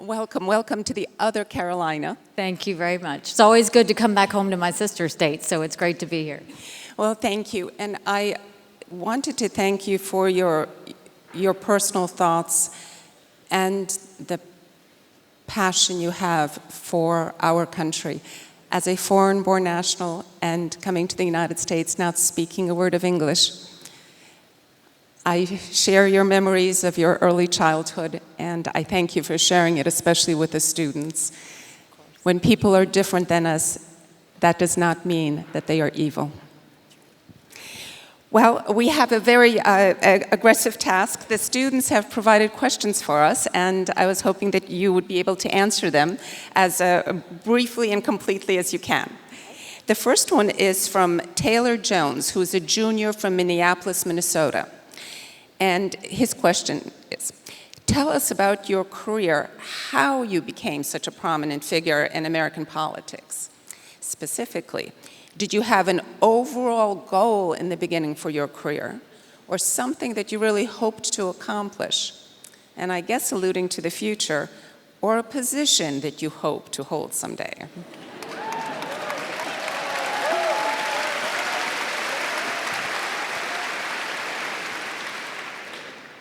Welcome, welcome to the other Carolina. Thank you very much. It's always good to come back home to my sister state, so it's great to be here. Well, thank you. And I wanted to thank you for your personal thoughts and the passion you have for our country. As a foreign-born national and coming to the United States, not speaking a word of English, I share your memories of your early childhood, and I thank you for sharing it, especially with the students. When people are different than us, that does not mean that they are evil. Well, we have a very aggressive task. The students have provided questions for us, and I was hoping that you would be able to answer them as briefly and completely as you can. The first one is from Taylor Jones, who is a junior from Minneapolis, Minnesota. And his question is, tell us about your career, how you became such a prominent figure in American politics. Specifically, did you have an overall goal in the beginning for your career, or something that you really hoped to accomplish? And I guess alluding to the future, or a position that you hope to hold someday.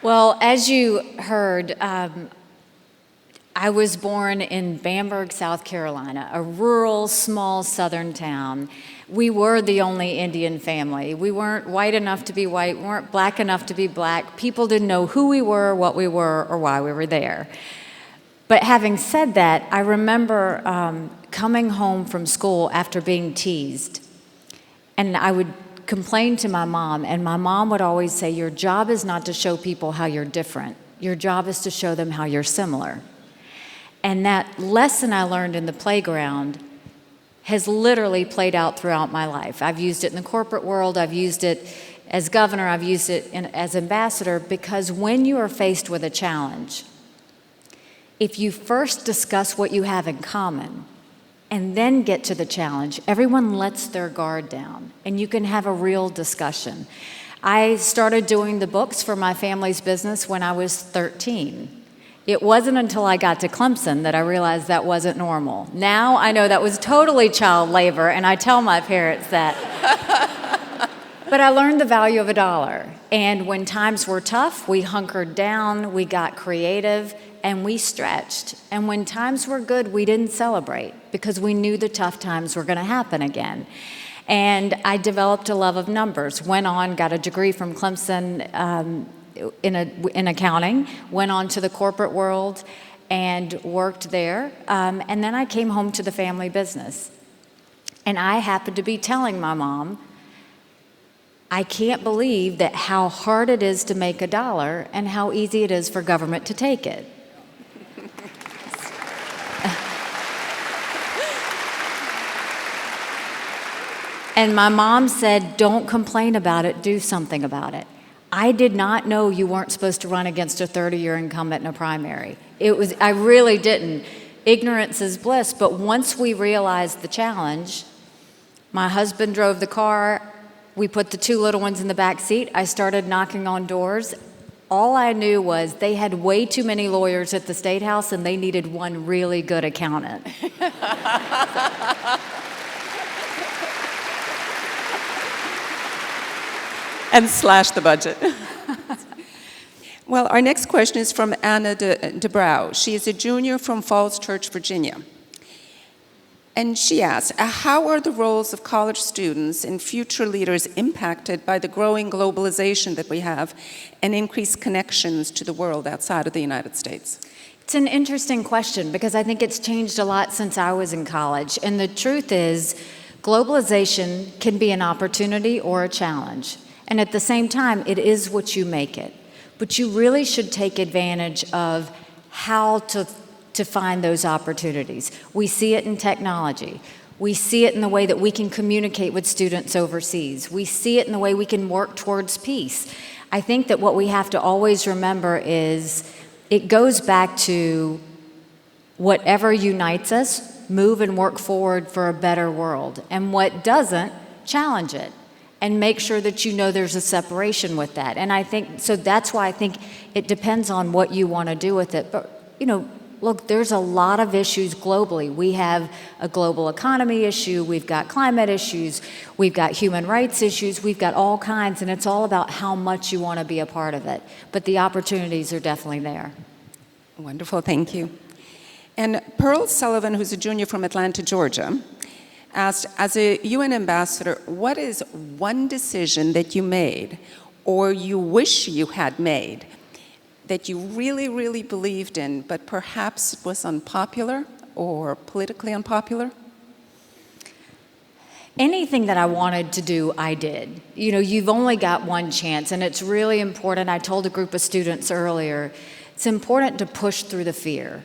Well, as you heard, I was born in Bamberg, South Carolina, a rural, small southern town. We were the only Indian family. We weren't white enough to be white, we weren't black enough to be black. People didn't know who we were, what we were, or why we were there. But having said that, I remember coming home from school after being teased, and I would complain to my mom, and my mom would always say, your job is not to show people how you're different. Your job is to show them how you're similar. And that lesson I learned in the playground has literally played out throughout my life. I've used it in the corporate world, I've used it as governor, I've used it as ambassador, because when you are faced with a challenge, if you first discuss what you have in common, and then get to the challenge, everyone lets their guard down, and you can have a real discussion. I started doing the books for my family's business when I was 13. It wasn't until I got to Clemson that I realized that wasn't normal. Now I know that was totally child labor, and I tell my parents that. But I learned the value of $1. And when times were tough, we hunkered down, we got creative, and we stretched. And when times were good, we didn't celebrate because we knew the tough times were going to happen again. And I developed a love of numbers, went on, got a degree from Clemson in accounting, went on to the corporate world and worked there. And then I came home to the family business. And I happened to be telling my mom, I can't believe that how hard it is to make $1 and how easy it is for government to take it. And my mom said, don't complain about it, do something about it. I did not know you weren't supposed to run against a 30-year incumbent in a primary. I really didn't. Ignorance is bliss, but once we realized the challenge, my husband drove the car, we put the 2 little ones in the back seat, I started knocking on doors. All I knew was they had way too many lawyers at the State House and they needed one really good accountant. And slash the budget. Well, our next question is from Anna DeBrow. She is a junior from Falls Church, Virginia. And she asks, how are the roles of college students and future leaders impacted by the growing globalization that we have and increased connections to the world outside of the United States? It's an interesting question because I think it's changed a lot since I was in college. And the truth is, globalization can be an opportunity or a challenge. And at the same time, it is what you make it. But you really should take advantage of how to find those opportunities. We see it in technology. We see it in the way that we can communicate with students overseas. We see it in the way we can work towards peace. I think that what we have to always remember is it goes back to whatever unites us, move and work forward for a better world. And what doesn't, challenge it. And make sure that you know there's a separation with that. And I think, so that's why I think it depends on what you want to do with it. But, you know, look, there's a lot of issues globally. We have a global economy issue, we've got climate issues, we've got human rights issues, we've got all kinds, and it's all about how much you want to be a part of it. But the opportunities are definitely there. Wonderful, thank you. And Pearl Sullivan, who's a junior from Atlanta, Georgia, asked, as a UN ambassador, what is one decision that you made or you wish you had made that you really, really believed in, but perhaps it was unpopular or politically unpopular? Anything that I wanted to do, I did. You know, you've only got one chance, and it's really important. I told a group of students earlier, it's important to push through the fear.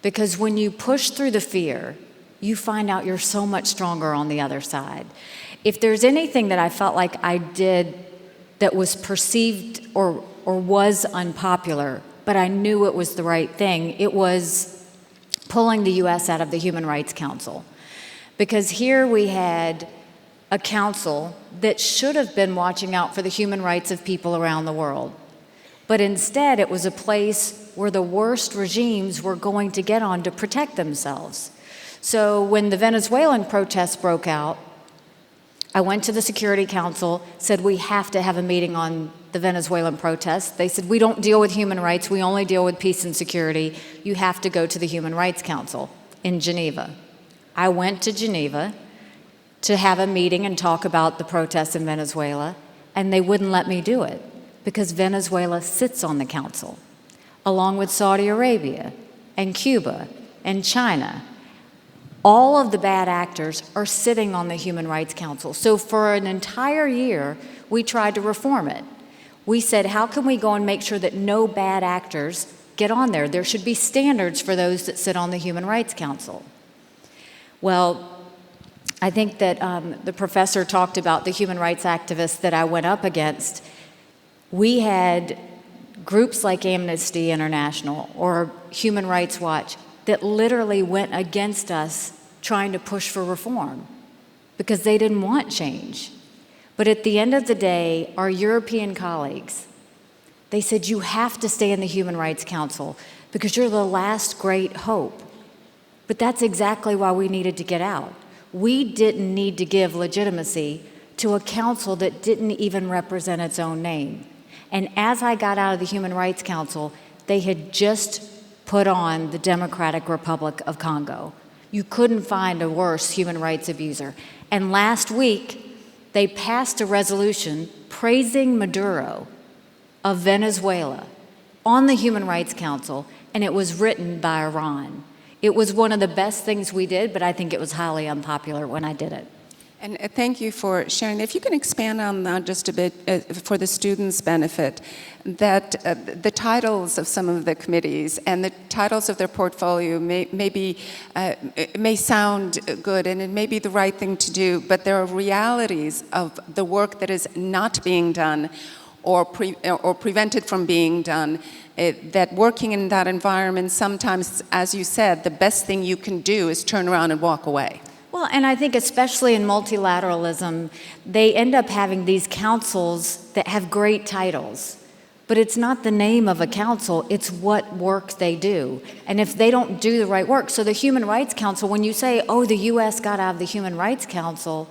Because when you push through the fear, you find out you're so much stronger on the other side. If there's anything that I felt like I did that was perceived or was unpopular, but I knew it was the right thing, it was pulling the U.S. out of the Human Rights Council. Because here we had a council that should have been watching out for the human rights of people around the world. But instead, it was a place where the worst regimes were going to get on to protect themselves. So when the Venezuelan protests broke out, I went to the Security Council, said we have to have a meeting on the Venezuelan protests. They said, we don't deal with human rights, we only deal with peace and security. You have to go to the Human Rights Council in Geneva. I went to Geneva to have a meeting and talk about the protests in Venezuela, and they wouldn't let me do it because Venezuela sits on the council, along with Saudi Arabia and Cuba and China. All of the bad actors are sitting on the Human Rights Council. So for an entire year, we tried to reform it. We said, how can we go and make sure that no bad actors get on there? There should be standards for those that sit on the Human Rights Council. Well, I think that the professor talked about the human rights activists that I went up against. We had groups like Amnesty International or Human Rights Watch that literally went against us trying to push for reform because they didn't want change. But at the end of the day, our European colleagues, they said, you have to stay in the Human Rights Council because you're the last great hope. But that's exactly why we needed to get out. We didn't need to give legitimacy to a council that didn't even represent its own name. And as I got out of the Human Rights Council, they had just put on the Democratic Republic of Congo. You couldn't find a worse human rights abuser. And last week, they passed a resolution praising Maduro of Venezuela on the Human Rights Council, and it was written by Iran. It was one of the best things we did, but I think it was highly unpopular when I did it. And thank you for sharing. If you can expand on that just a bit for the students' benefit, that the titles of some of the committees and the titles of their portfolio may sound good and it may be the right thing to do, but there are realities of the work that is not being done or prevented from being done, that working in that environment sometimes, as you said, the best thing you can do is turn around and walk away. Well, and I think especially in multilateralism, they end up having these councils that have great titles. But it's not the name of a council, it's what work they do. And if they don't do the right work, so the Human Rights Council, when you say, oh, the U.S. got out of the Human Rights Council,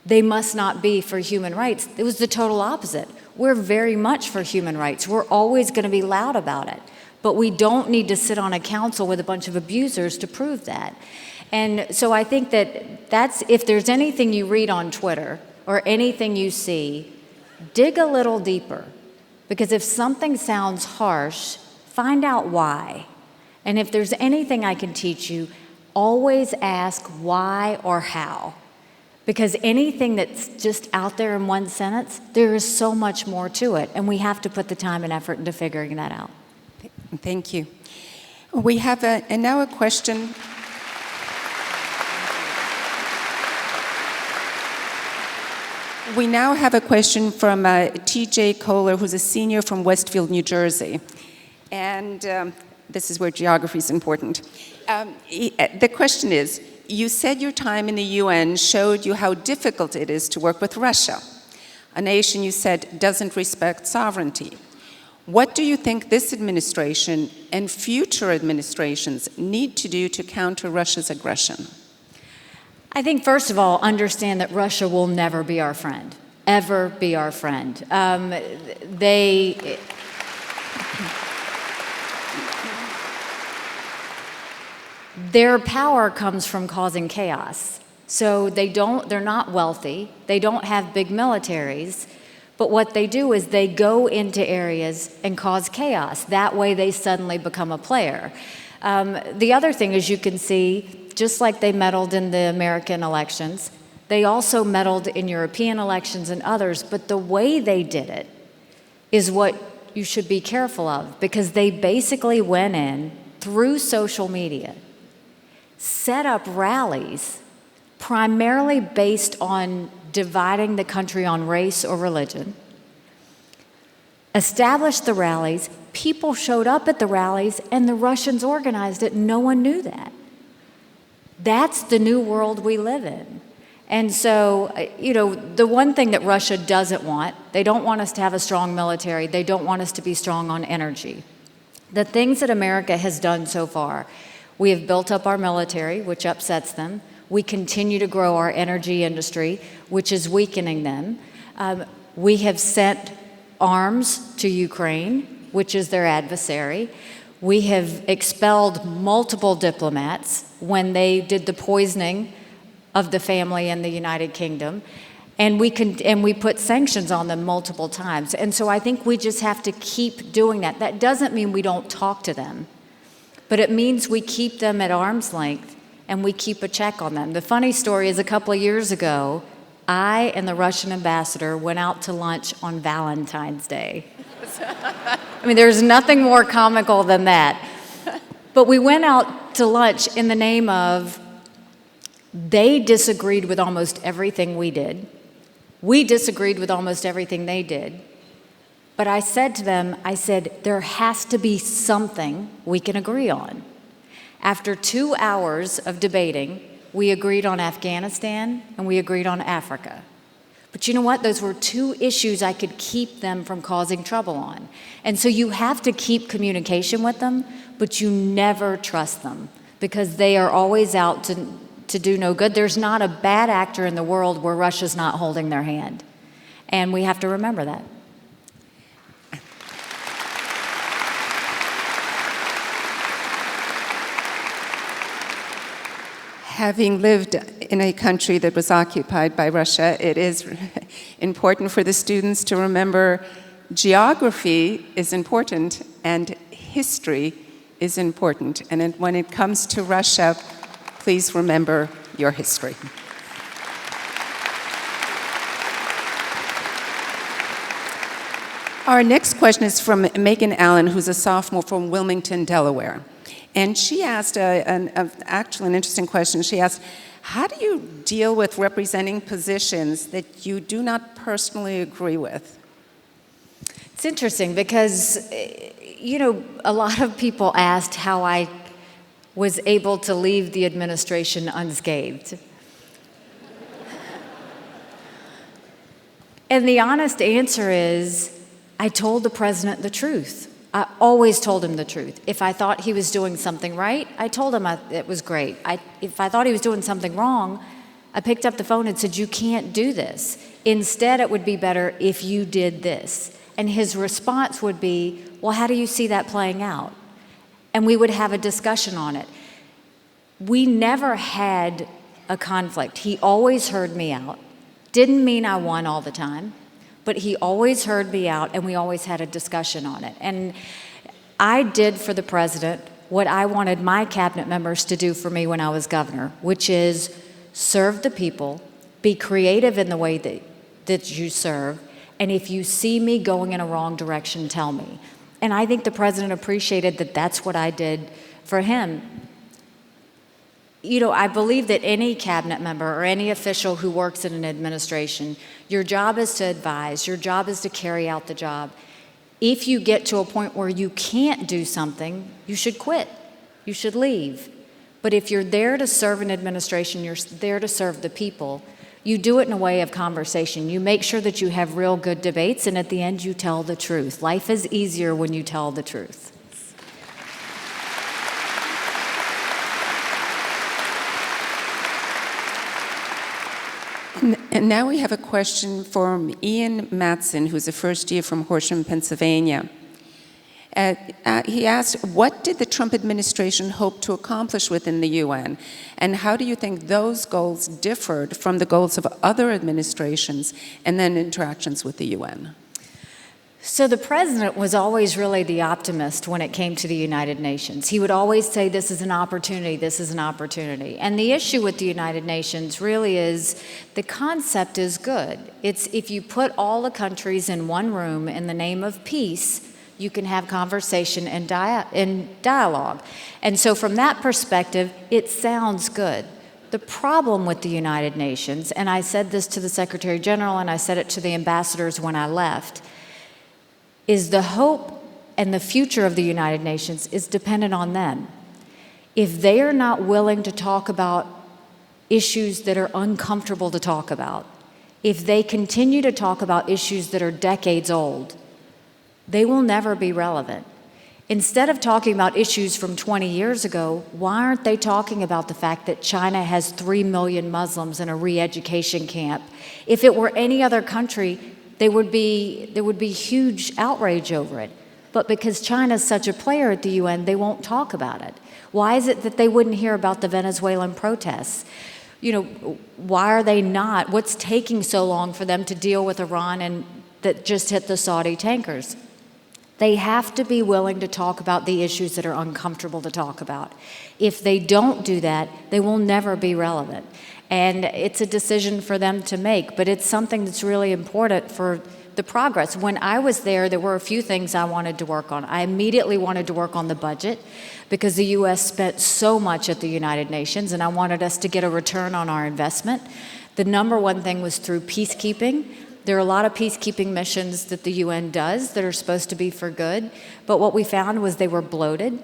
they must not be for human rights. It was the total opposite. We're very much for human rights. We're always going to be loud about it. But we don't need to sit on a council with a bunch of abusers to prove that. And so I think that's, if there's anything you read on Twitter or anything you see, dig a little deeper. Because if something sounds harsh, find out why. And if there's anything I can teach you, always ask why or how. Because anything that's just out there in one sentence, there is so much more to it. And we have to put the time and effort into figuring that out. Thank you. We have now a question. We now have a question from T.J. Kohler, who's a senior from Westfield, New Jersey. And this is where geography is important. The question is, you said your time in the UN showed you how difficult it is to work with Russia, a nation you said doesn't respect sovereignty. What do you think this administration and future administrations need to do to counter Russia's aggression? I think, first of all, understand that Russia will never be our friend, ever be our friend. Their power comes from causing chaos. So they're not wealthy, they don't have big militaries, but what they do is they go into areas and cause chaos. That way they suddenly become a player. The other thing is, you can see, just like they meddled in the American elections, they also meddled in European elections and others, but the way they did it is what you should be careful of, because they basically went in through social media, set up rallies primarily based on dividing the country on race or religion, established the rallies, people showed up at the rallies, and the Russians organized it. No one knew that. That's the new world we live in. And so, the one thing that Russia doesn't want, they don't want us to have a strong military, they don't want us to be strong on energy. The things that America has done so far, we have built up our military, which upsets them. We continue to grow our energy industry, which is weakening them. We have sent arms to Ukraine, which is their adversary. We have expelled multiple diplomats when they did the poisoning of the family in the United Kingdom. And we put sanctions on them multiple times. And so I think we just have to keep doing that. That doesn't mean we don't talk to them, but it means we keep them at arm's length and we keep a check on them. The funny story is, a couple of years ago, I and the Russian ambassador went out to lunch on Valentine's Day. I mean, there's nothing more comical than that. But we went out to lunch in the name of, they disagreed with almost everything we did. We disagreed with almost everything they did. But I said to them, there has to be something we can agree on. After 2 hours of debating, we agreed on Afghanistan and we agreed on Africa. But you know what? Those were 2 issues I could keep them from causing trouble on. And so you have to keep communication with them, but you never trust them, because they are always out to do no good. There's not a bad actor in the world where Russia's not holding their hand. And we have to remember that. Having lived in a country that was occupied by Russia, it is important for the students to remember geography is important and history is important. And when it comes to Russia, please remember your history. Our next question is from Megan Allen, who's a sophomore from Wilmington, Delaware. And she asked actually an interesting question. She asked, how do you deal with representing positions that you do not personally agree with? It's interesting because, a lot of people asked how I was able to leave the administration unscathed. And the honest answer is, I told the president the truth. I always told him the truth. If I thought he was doing something right, I told him it was great. If I thought he was doing something wrong, I picked up the phone and said, you can't do this. Instead, it would be better if you did this. And his response would be, well, how do you see that playing out? And we would have a discussion on it. We never had a conflict. He always heard me out. Didn't mean I won all the time, but he always heard me out, and we always had a discussion on it. And I did for the president what I wanted my cabinet members to do for me when I was governor, which is serve the people, be creative in the way that you serve, and if you see me going in a wrong direction, tell me. And I think the president appreciated that that's what I did for him. I believe that any cabinet member or any official who works in an administration, your job is to advise, your job is to carry out the job. If you get to a point where you can't do something, you should quit. You should leave. But if you're there to serve an administration, you're there to serve the people, You do it in a way of conversation. You make sure that you have real good debates, and at the end you tell the truth. Life is easier when you tell the truth. And now we have a question from Ian Matson, who's a first year from Horsham, Pennsylvania. He asked, what did the Trump administration hope to accomplish within the UN? And how do you think those goals differed from the goals of other administrations and then interactions with the UN? So the president was always really the optimist when it came to the United Nations. He would always say, this is an opportunity, this is an opportunity. And the issue with the United Nations really is the concept is good. It's if you put all the countries in one room in the name of peace, you can have conversation and dialogue. And so from that perspective, it sounds good. The problem with the United Nations, and I said this to the Secretary General and I said it to the ambassadors when I left, is the hope and the future of the United Nations is dependent on them. If they are not willing to talk about issues that are uncomfortable to talk about, if they continue to talk about issues that are decades old, they will never be relevant. Instead of talking about issues from 20 years ago, why aren't they talking about the fact that China has 3 million Muslims in a re-education camp? If it were any other country, there would be huge outrage over it. But because China's such a player at the UN, they won't talk about it. Why is it that they wouldn't hear about the Venezuelan protests? You know, why are they not? What's taking so long for them to deal with Iran and that just hit the Saudi tankers? They have to be willing to talk about the issues that are uncomfortable to talk about. If they don't do that, they will never be relevant. And it's a decision for them to make, but it's something that's really important for the progress. When I was there were a few things I wanted to work on. I immediately wanted to work on the budget because the U.S. spent so much at the United Nations, and I wanted us to get a return on our investment. The number one thing was through peacekeeping. There are a lot of peacekeeping missions that the UN does that are supposed to be for good, but what we found was they were bloated.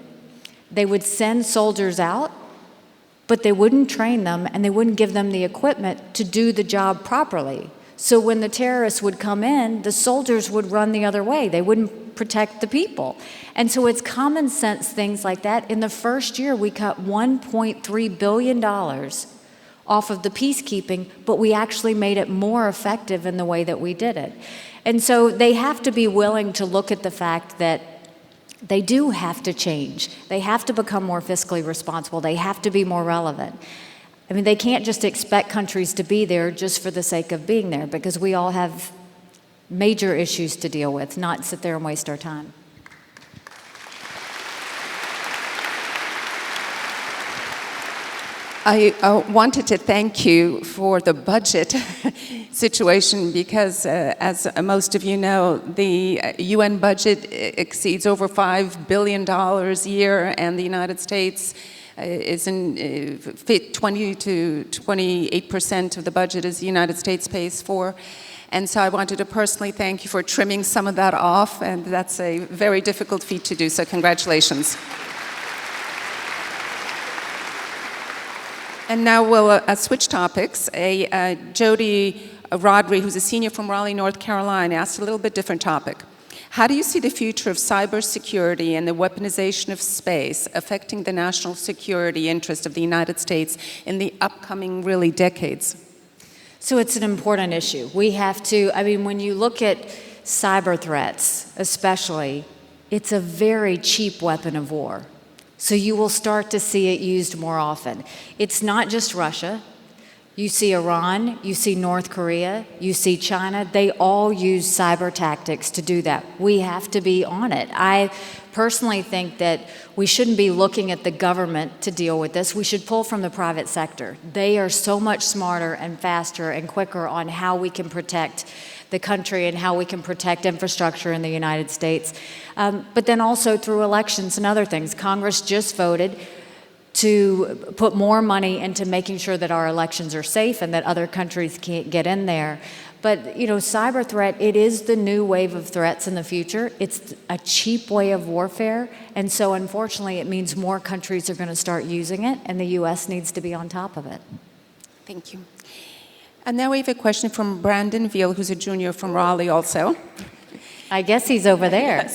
They would send soldiers out, but they wouldn't train them and they wouldn't give them the equipment to do the job properly. So when the terrorists would come in, the soldiers would run the other way. They wouldn't protect the people. And so it's common sense things like that. In the first year, we cut $1.3 billion off of the peacekeeping, but we actually made it more effective in the way that we did it. And so they have to be willing to look at the fact that they do have to change. They have to become more fiscally responsible. They have to be more relevant. I mean, they can't just expect countries to be there just for the sake of being there, because we all have major issues to deal with, not sit there and waste our time. I wanted to thank you for the budget situation because, as most of you know, the UN budget exceeds over $5 billion a year, and the United States is in 20 to 28% of the budget is the United States pays for. And so I wanted to personally thank you for trimming some of that off, and that's a very difficult feat to do, so congratulations. And now we'll switch topics. Jody Rodri, who's a senior from Raleigh, North Carolina, asked a little bit different topic. How do you see the future of cybersecurity and the weaponization of space affecting the national security interest of the United States in the upcoming, really, decades? So it's an important issue. We have to, I mean, when you look at cyber threats, especially, it's a very cheap weapon of war. So you will start to see it used more often. It's not just Russia. You see Iran, you see North Korea, you see China. They all use cyber tactics to do that. We have to be on it. I personally think that we shouldn't be looking at the government to deal with this. We should pull from the private sector. They are so much smarter and faster and quicker on how we can protect the country and how we can protect infrastructure in the United States. But then also through elections and other things. Congress just voted to put more money into making sure that our elections are safe and that other countries can't get in there. But, you know, cyber threat, it is the new wave of threats in the future. It's a cheap way of warfare. And so, unfortunately, it means more countries are going to start using it, and the U.S. needs to be on top of it. Thank you. And now we have a question from Brandon Veal, who's a junior from Raleigh also. I guess he's over there.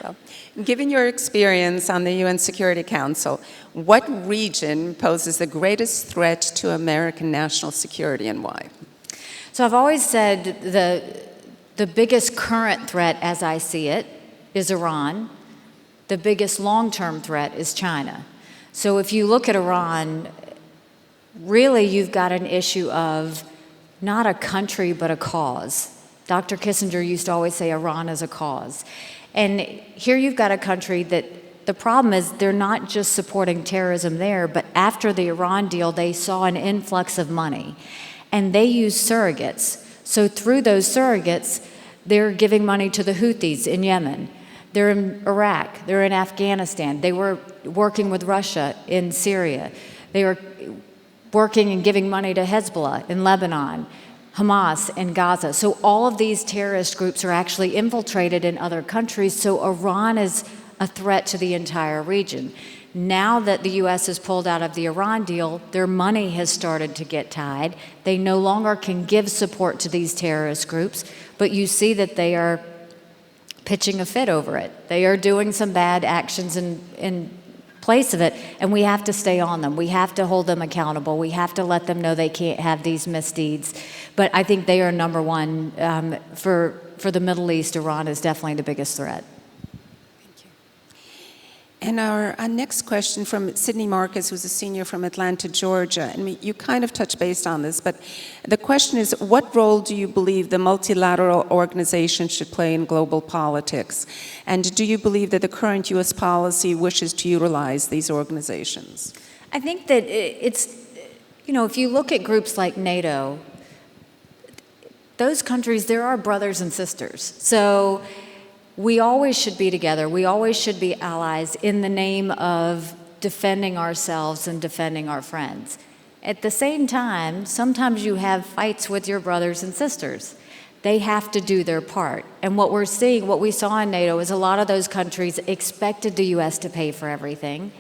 Well, given your experience on the UN Security Council, what region poses the greatest threat to American national security and why? So I've always said the biggest current threat, as I see it, is Iran. The biggest long-term threat is China. So if you look at Iran, really you've got an issue of not a country, but a cause. Dr. Kissinger used to always say Iran is a cause. And here you've got a country that the problem is they're not just supporting terrorism there, but after the Iran deal, they saw an influx of money. And they use surrogates. So through those surrogates, they're giving money to the Houthis in Yemen. They're in Iraq. They're in Afghanistan. They were working with Russia in Syria. They were working and giving money to Hezbollah in Lebanon, Hamas in Gaza. So all of these terrorist groups are actually infiltrated in other countries. So Iran is a threat to the entire region. Now that the U.S. has pulled out of the Iran deal, their money has started to get tied. They no longer can give support to these terrorist groups, but you see that they are pitching a fit over it. They are doing some bad actions in place of it, and we have to stay on them. We have to hold them accountable. We have to let them know they can't have these misdeeds. But I think they are number one. For the Middle East, Iran is definitely the biggest threat. And our next question from Sydney Marcus, who's a senior from Atlanta, Georgia. And you kind of touched base on this, but the question is, what role do you believe the multilateral organization should play in global politics? And do you believe that the current U.S. policy wishes to utilize these organizations? I think that it's, if you look at groups like NATO, those countries, there are brothers and sisters. So we always should be together. We always should be allies in the name of defending ourselves and defending our friends. At the same time, sometimes you have fights with your brothers and sisters. They have to do their part. And what we saw in NATO is a lot of those countries expected the U.S. to pay for everything,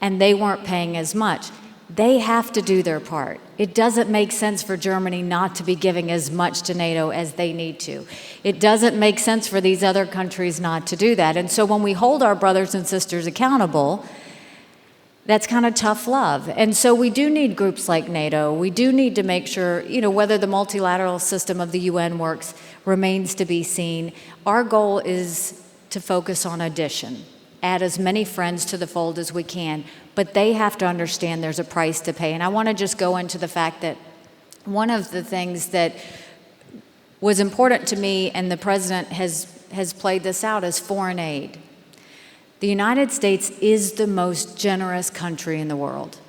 and they weren't paying as much. They have to do their part. It doesn't make sense for Germany not to be giving as much to NATO as they need to. It doesn't make sense for these other countries not to do that. And so when we hold our brothers and sisters accountable, that's kind of tough love. And so we do need groups like NATO. We do need to make sure, whether the multilateral system of the UN works remains to be seen. Our goal is to focus on addition. Add as many friends to the fold as we can, but they have to understand there's a price to pay. And I want to just go into the fact that one of the things that was important to me, and the president has played this out, is foreign aid. The United States is the most generous country in the world.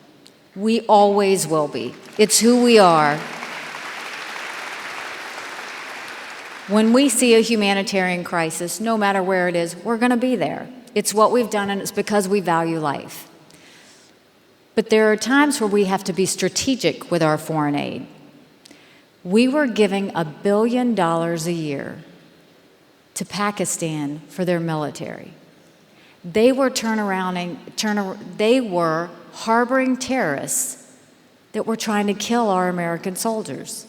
We always will be. It's who we are. When we see a humanitarian crisis, no matter where it is, we're going to be there. It's what we've done, and it's because we value life. But there are times where we have to be strategic with our foreign aid. We were giving $1 billion a year to Pakistan for their military. They were they were harboring terrorists that were trying to kill our American soldiers.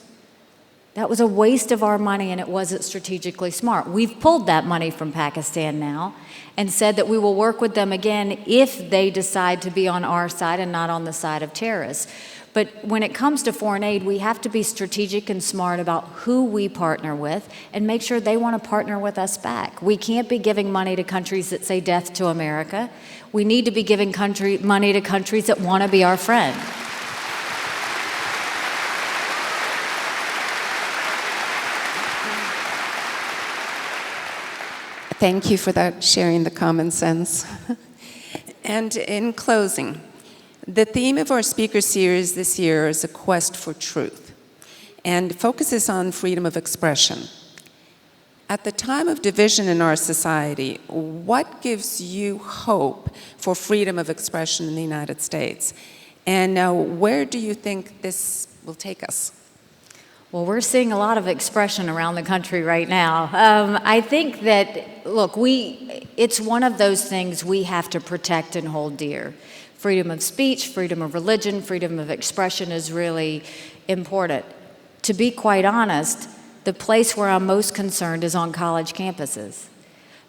That was a waste of our money, and it wasn't strategically smart. We've pulled that money from Pakistan now and said that we will work with them again if they decide to be on our side and not on the side of terrorists. But when it comes to foreign aid, we have to be strategic and smart about who we partner with and make sure they want to partner with us back. We can't be giving money to countries that say death to America. We need to be giving money to countries that want to be our friend. Thank you for that, sharing the common sense. And in closing, the theme of our speaker series this year is a quest for truth and focuses on freedom of expression. At the time of division in our society, what gives you hope for freedom of expression in the United States? And where do you think this will take us? Well, we're seeing a lot of expression around the country right now. I think that, look, it's one of those things we have to protect and hold dear. Freedom of speech, freedom of religion, freedom of expression is really important. To be quite honest, the place where I'm most concerned is on college campuses,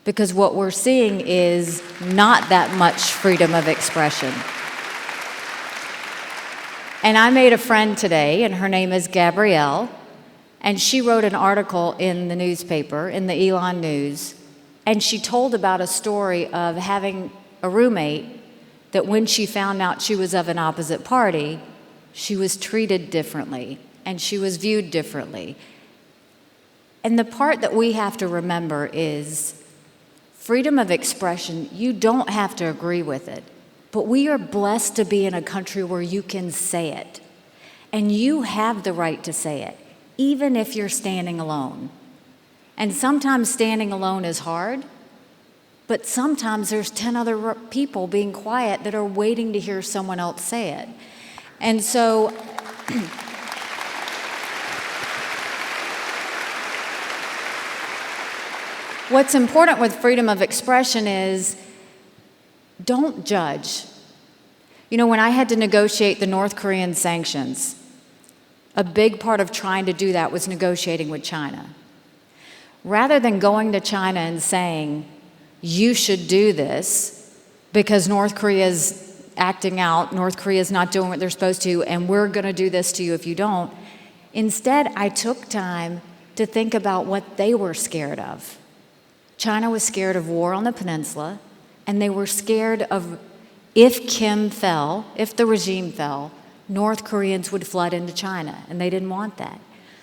because what we're seeing is not that much freedom of expression. And I made a friend today, and her name is Gabrielle, and she wrote an article in the newspaper, in the Elon News, and she told about a story of having a roommate that when she found out she was of an opposite party, she was treated differently, and she was viewed differently. And the part that we have to remember is freedom of expression, you don't have to agree with it. But we are blessed to be in a country where you can say it. And you have the right to say it, even if you're standing alone. And sometimes standing alone is hard, but sometimes there's 10 other people being quiet that are waiting to hear someone else say it. And so what's important with freedom of expression is don't judge. You know, when I had to negotiate the North Korean sanctions, a big part of trying to do that was negotiating with China. Rather than going to China and saying, you should do this because North Korea is acting out, North Korea is not doing what they're supposed to, and we're going to do this to you if you don't. Instead, I took time to think about what they were scared of. China was scared of war on the peninsula, and they were scared of if Kim fell, if the regime fell, North Koreans would flood into China, and they didn't want that.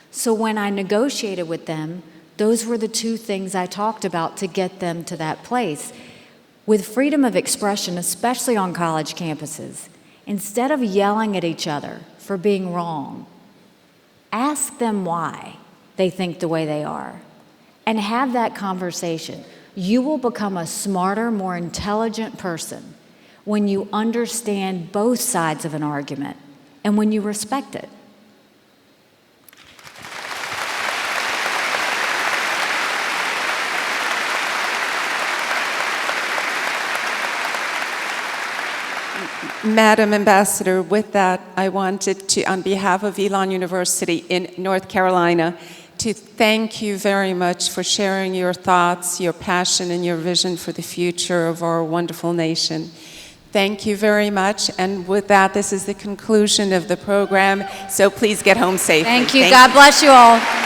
So when I negotiated with them, those were the two things I talked about to get them to that place. With freedom of expression, especially on college campuses, instead of yelling at each other for being wrong, ask them why they think the way they are, and have that conversation. You will become a smarter, more intelligent person when you understand both sides of an argument and when you respect it. Madam Ambassador, with that, I wanted to, on behalf of Elon University in North Carolina, to thank you very much for sharing your thoughts, your passion, and your vision for the future of our wonderful nation. Thank you very much. And with that, this is the conclusion of the program. So please get home safely. Thank you. God bless you all.